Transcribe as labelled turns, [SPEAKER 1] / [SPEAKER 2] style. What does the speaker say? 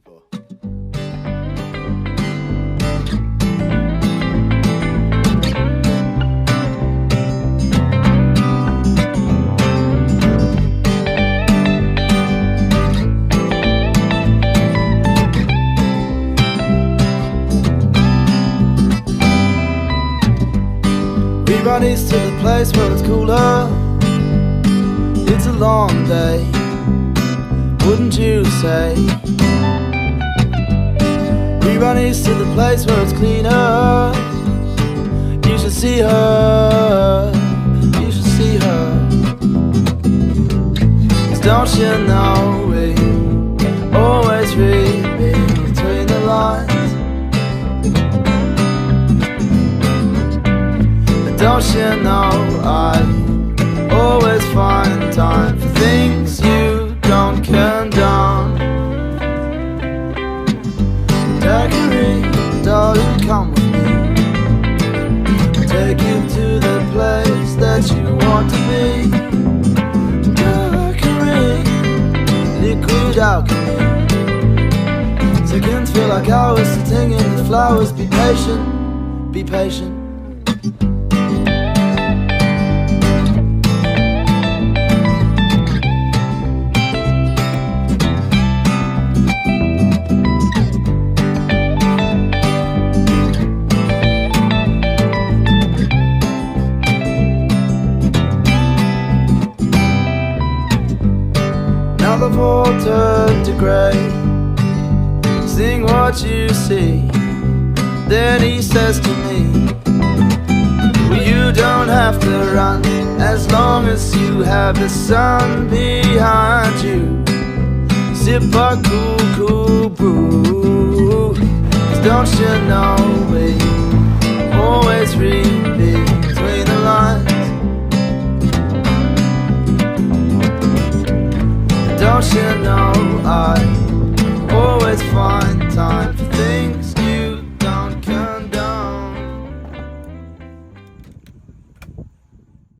[SPEAKER 1] 4. We run east to the place where it's cooler. It's a long day, wouldn't you say? We run east to the place where it's cleaner. You should see her, you should see her. 'Cause don't you know we always read between the lines? Don't you know I always find time for things you don't condone? Daiquiri, darling, come with me. I'll take you to the place that you want to be. Daiquiri, liquid alchemy. Seconds feel like hours sitting in the flowers. Be patient, be patient. Now the all turned to grey. Sing what you see. Then he says to me, well, you don't have to run as long as you have the sun behind you. Sip a cool, cool brew. 'Cause don't you know we always read between the lines? Don't you know I always find time for